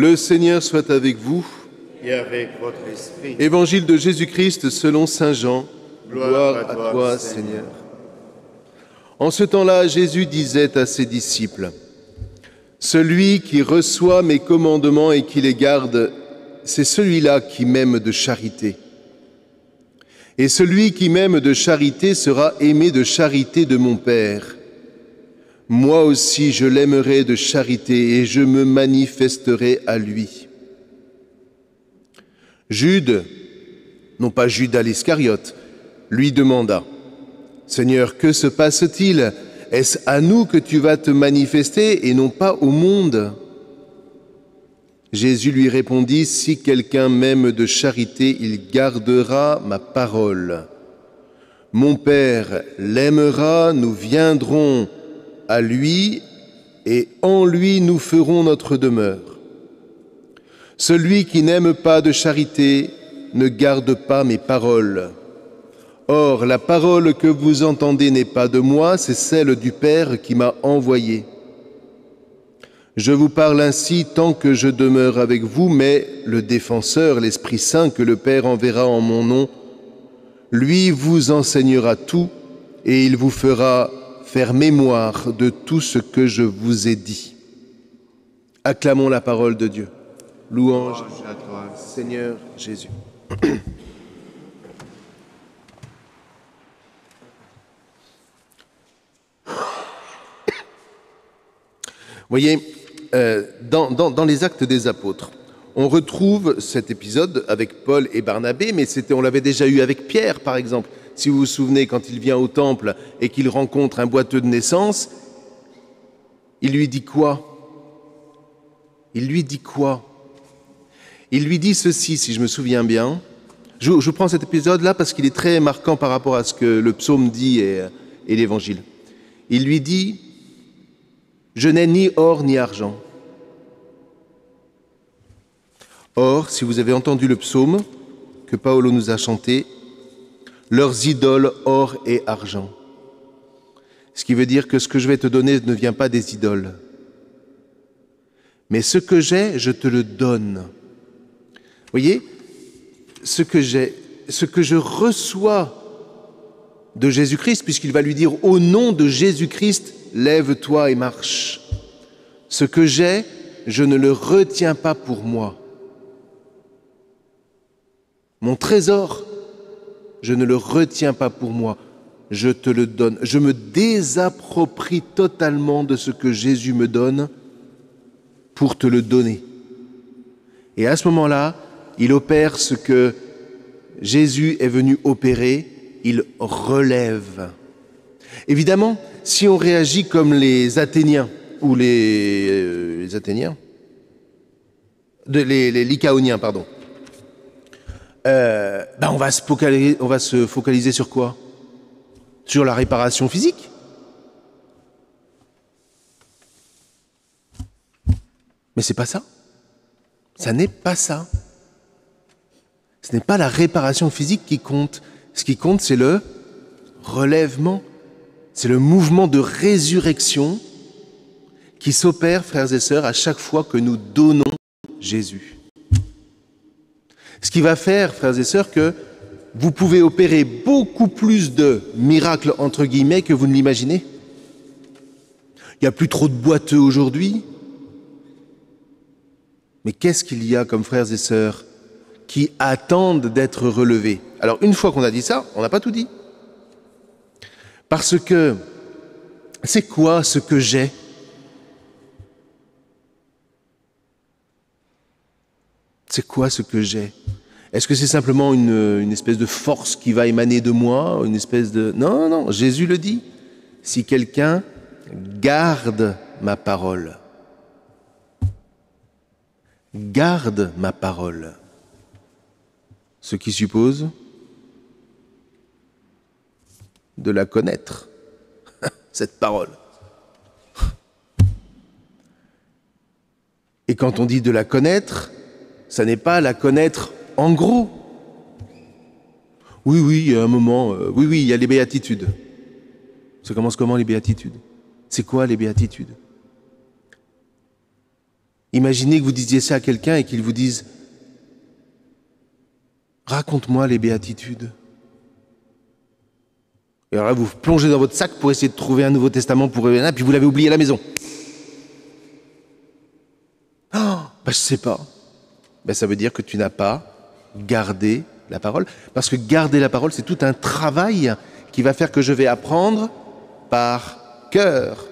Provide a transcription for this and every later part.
Le Seigneur soit avec vous. Et avec votre esprit. Évangile de Jésus-Christ selon saint Jean. Gloire à toi, Seigneur. En ce temps-là, Jésus disait à ses disciples, « Celui qui reçoit mes commandements et qui les garde, c'est celui-là qui m'aime de charité. Et celui qui m'aime de charité sera aimé de charité de mon Père. Moi aussi je l'aimerai de charité et je me manifesterai à lui. » Jude, non pas Judas l'Iscariote, lui demanda, « Seigneur, que se passe-t-il? Est-ce à nous que tu vas te manifester et non pas au monde ?» Jésus lui répondit, « Si quelqu'un m'aime de charité, il gardera ma parole. Mon Père l'aimera, nous viendrons à lui et en lui nous ferons notre demeure. Celui qui n'aime pas de charité ne garde pas mes paroles. Or, la parole que vous entendez n'est pas de moi, c'est celle du Père qui m'a envoyé. Je vous parle ainsi tant que je demeure avec vous, mais le Défenseur, l'Esprit Saint que le Père enverra en mon nom, lui vous enseignera tout et il vous fera faire mémoire de tout ce que je vous ai dit. » Acclamons la parole de Dieu. Louange à toi, Seigneur Jésus. Vous voyez, dans les Actes des Apôtres, on retrouve cet épisode avec Paul et Barnabé, mais on l'avait déjà eu avec Pierre, par exemple. Si vous vous souvenez, quand il vient au temple et qu'il rencontre un boiteux de naissance, il lui dit quoi? Il lui dit ceci, si je me souviens bien. Je prends cet épisode-là parce qu'il est très marquant par rapport à ce que le psaume dit et l'Évangile. Il lui dit, « Je n'ai ni or ni argent. » Or, si vous avez entendu le psaume que Paolo nous a chanté, leurs idoles, or et argent. Ce qui veut dire que ce que je vais te donner ne vient pas des idoles. Mais ce que j'ai, je te le donne. Vous voyez, ce que je reçois de Jésus-Christ, puisqu'il va lui dire au nom de Jésus-Christ, lève-toi et marche. Ce que j'ai, je ne le retiens pas pour moi. Mon trésor, je ne le retiens pas pour moi, je te le donne. Je me désapproprie totalement de ce que Jésus me donne pour te le donner. Et à ce moment-là, il opère ce que Jésus est venu opérer, il relève. Évidemment, si on réagit comme les Athéniens, ou les Lycaoniens, pardon, on va se focaliser sur quoi? Sur la réparation physique. Mais c'est pas ça. Ça n'est pas ça. Ce n'est pas la réparation physique qui compte. Ce qui compte, c'est le relèvement. C'est le mouvement de résurrection qui s'opère, frères et sœurs, à chaque fois que nous donnons Jésus. Ce qui va faire, frères et sœurs, que vous pouvez opérer beaucoup plus de miracles, entre guillemets, que vous ne l'imaginez. Il n'y a plus trop de boiteux aujourd'hui. Mais qu'est-ce qu'il y a comme frères et sœurs qui attendent d'être relevés? Alors, une fois qu'on a dit ça, on n'a pas tout dit. Parce que, c'est quoi ce que j'ai? C'est quoi ce que j'ai? Est-ce que c'est simplement une espèce de force qui va émaner de moi, une espèce de... Non, non, Jésus le dit. Si quelqu'un garde ma parole, garde ma parole, ce qui suppose de la connaître, cette parole. Et quand on dit de la connaître, ça n'est pas la connaître en gros. Oui, il y a un moment, il y a les béatitudes. Ça commence comment les béatitudes? C'est quoi les béatitudes? Imaginez que vous disiez ça à quelqu'un et qu'il vous dise « Raconte-moi les béatitudes ». Et alors là, vous plongez dans votre sac pour essayer de trouver un Nouveau Testament pour et puis vous l'avez oublié à la maison. Oh, je sais pas. Ça veut dire que tu n'as pas gardé la parole. Parce que garder la parole, c'est tout un travail qui va faire que je vais apprendre par cœur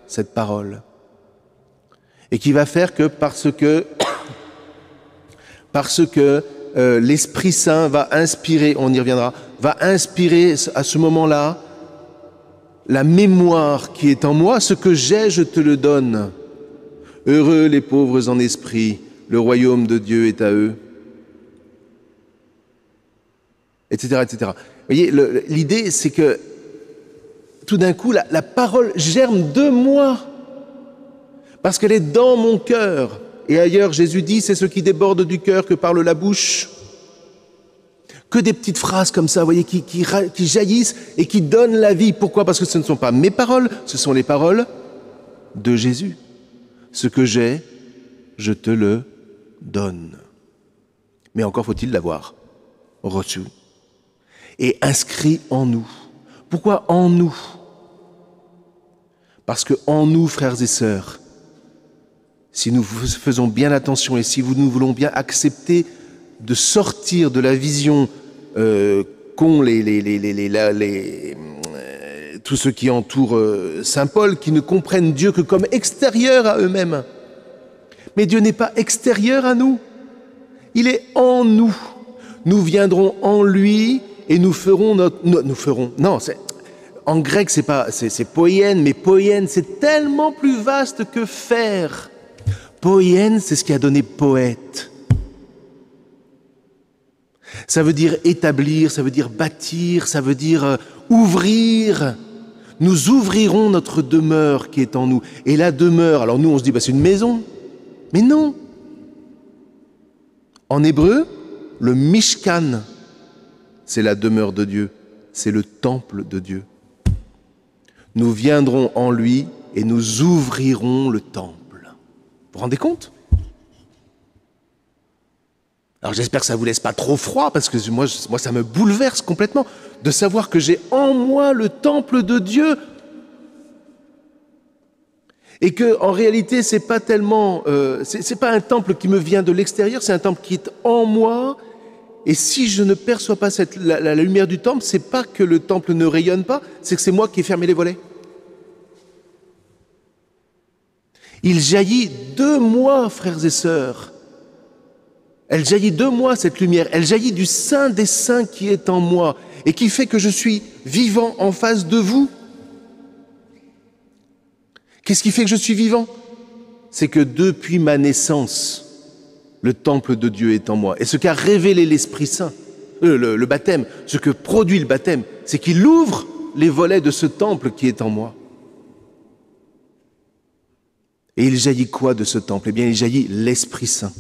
cette parole. Et qui va faire que parce que l'Esprit Saint va inspirer, on y reviendra, va inspirer à ce moment-là la mémoire qui est en moi, ce que j'ai, je te le donne. Heureux les pauvres en esprit, le royaume de Dieu est à eux. Etc., etc. Vous voyez, l'idée, c'est que tout d'un coup, la parole germe de moi, parce qu'elle est dans mon cœur. Et ailleurs, Jésus dit, c'est ce qui déborde du cœur que parle la bouche. Que des petites phrases comme ça, vous voyez, qui jaillissent et qui donnent la vie. Pourquoi ? Parce que ce ne sont pas mes paroles, ce sont les paroles de Jésus. Ce que j'ai, je te le donne. Mais encore faut-il l'avoir reçu et inscrit en nous. Pourquoi en nous ? Parce que en nous, frères et sœurs, si nous faisons bien attention et si nous voulons bien accepter de sortir de la vision qu'ont tous ceux qui entourent Saint Paul, qui ne comprennent Dieu que comme extérieur à eux-mêmes. Mais Dieu n'est pas extérieur à nous. Il est en nous. Nous viendrons en lui et nous ferons en grec, c'est poién, mais poién, c'est tellement plus vaste que faire. Poién, c'est ce qui a donné poète. Ça veut dire établir, ça veut dire bâtir, ça veut dire ouvrir. Nous ouvrirons notre demeure qui est en nous. Et la demeure, alors nous on se dit, c'est une maison. Mais non. En hébreu, le Mishkan, c'est la demeure de Dieu, c'est le temple de Dieu. Nous viendrons en lui et nous ouvrirons le temple. Vous vous rendez compte ? Alors j'espère que ça ne vous laisse pas trop froid, parce que moi ça me bouleverse complètement de savoir que j'ai en moi le temple de Dieu. Et que en réalité, c'est pas tellement, c'est pas un temple qui me vient de l'extérieur, c'est un temple qui est en moi. Et si je ne perçois pas la lumière du temple, c'est pas que le temple ne rayonne pas, c'est que c'est moi qui ai fermé les volets. Il jaillit de moi, frères et sœurs. Elle jaillit de moi, cette lumière. Elle jaillit du Saint des Saints qui est en moi et qui fait que je suis vivant en face de vous. Qu'est-ce qui fait que je suis vivant ? C'est que depuis ma naissance, le temple de Dieu est en moi. Et ce qu'a révélé l'Esprit Saint, le baptême, ce que produit le baptême, c'est qu'il ouvre les volets de ce temple qui est en moi. Et il jaillit quoi de ce temple ? Eh bien, il jaillit l'Esprit Saint.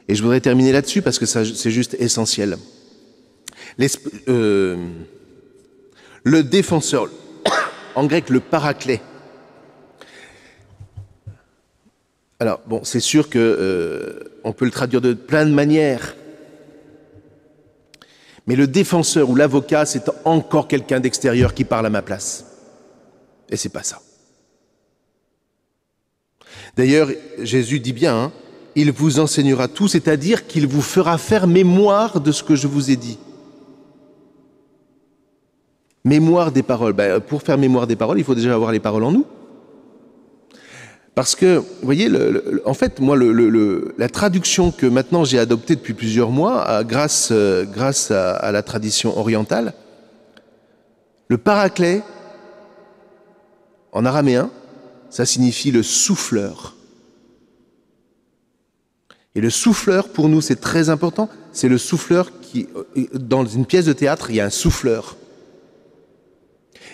Et je voudrais terminer là-dessus parce que ça, c'est juste essentiel. Le défenseur, en grec le paraclet. Alors, bon, c'est sûr que on peut le traduire de plein de manières. Mais le défenseur ou l'avocat, c'est encore quelqu'un d'extérieur qui parle à ma place. Et c'est pas ça. D'ailleurs, Jésus dit bien, il vous enseignera tout, c'est-à-dire qu'il vous fera faire mémoire de ce que je vous ai dit. Mémoire des paroles. Pour faire mémoire des paroles, il faut déjà avoir les paroles en nous. Parce que, vous voyez, en fait, moi, la traduction que maintenant j'ai adoptée depuis plusieurs mois, grâce à la tradition orientale, le paraclet, en araméen, ça signifie le souffleur. Et le souffleur, pour nous, c'est très important. C'est le souffleur qui, dans une pièce de théâtre, il y a un souffleur.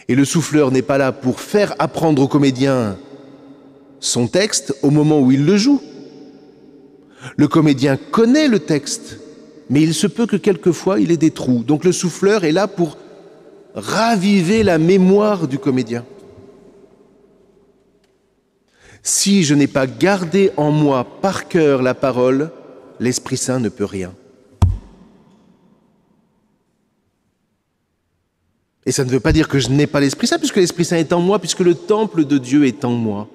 Et le souffleur n'est pas là pour faire apprendre au comédien son texte au moment où il le joue. Le comédien connaît le texte, mais il se peut que quelquefois il ait des trous. Donc le souffleur est là pour raviver la mémoire du comédien. Si je n'ai pas gardé en moi par cœur la parole, l'Esprit Saint ne peut rien. Et ça ne veut pas dire que je n'ai pas l'Esprit Saint, puisque l'Esprit Saint est en moi, puisque le temple de Dieu est en moi.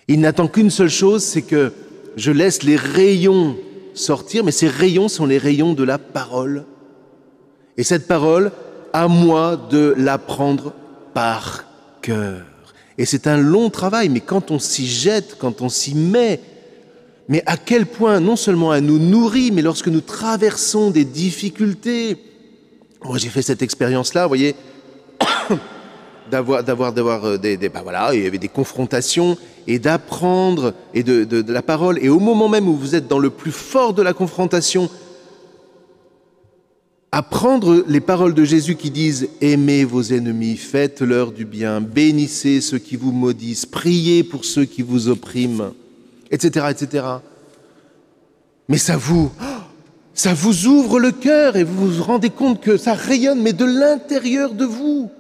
Il n'attend qu'une seule chose, c'est que je laisse les rayons sortir, mais ces rayons sont les rayons de la parole. Et cette parole, à moi de l'apprendre par cœur. Et c'est un long travail, mais quand on s'y jette, quand on s'y met, mais à quel point, non seulement elle nous nourrit, mais lorsque nous traversons des difficultés. Moi, j'ai fait cette expérience-là, vous voyez, d'avoir il y avait des confrontations, et d'apprendre et de la parole. Et au moment même où vous êtes dans le plus fort de la confrontation, apprendre les paroles de Jésus qui disent « Aimez vos ennemis, faites-leur du bien, bénissez ceux qui vous maudissent, priez pour ceux qui vous oppriment. » etc., etc. Mais ça vous ouvre le cœur et vous vous rendez compte que ça rayonne, mais de l'intérieur de vous.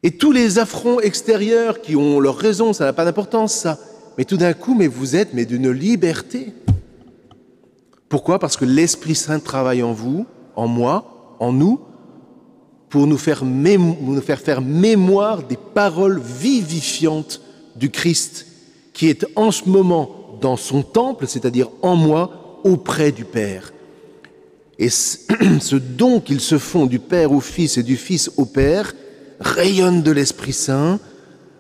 Et tous les affronts extérieurs qui ont leur raison, ça n'a pas d'importance, ça. Mais tout d'un coup, vous êtes d'une liberté. Pourquoi ? Parce que l'Esprit Saint travaille en vous, en moi, en nous, pour nous faire faire mémoire des paroles vivifiantes du Christ, qui est en ce moment dans son temple, c'est-à-dire en moi, auprès du Père. Et ce don qu'ils se font du Père au Fils et du Fils au Père rayonne de l'Esprit Saint,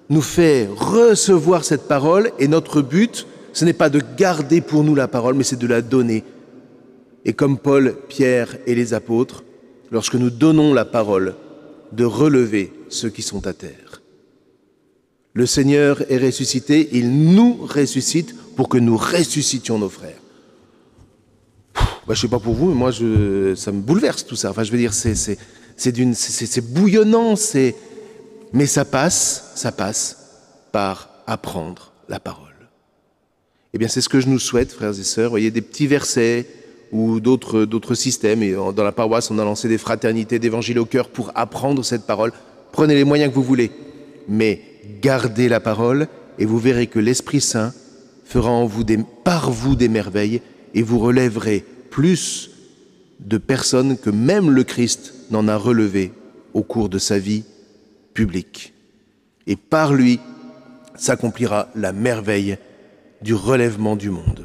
nous fait recevoir cette parole, et notre but, ce n'est pas de garder pour nous la parole, mais c'est de la donner. Et comme Paul, Pierre et les apôtres, lorsque nous donnons la parole, de relever ceux qui sont à terre. Le Seigneur est ressuscité, il nous ressuscite pour que nous ressuscitions nos frères. Je ne sais pas pour vous, mais moi, ça me bouleverse tout ça. Enfin, je veux dire, c'est bouillonnant, mais ça passe par apprendre la parole. Eh bien, c'est ce que je nous souhaite, frères et sœurs. Vous voyez, des petits versets ou d'autres systèmes. Et dans la paroisse, on a lancé des fraternités d'évangile au cœur pour apprendre cette parole. Prenez les moyens que vous voulez, mais gardez la parole et vous verrez que l'Esprit Saint fera en vous par vous des merveilles et vous relèverez plus de personnes que même le Christ n'en a relevé au cours de sa vie publique. Et par lui s'accomplira la merveille du relèvement du monde.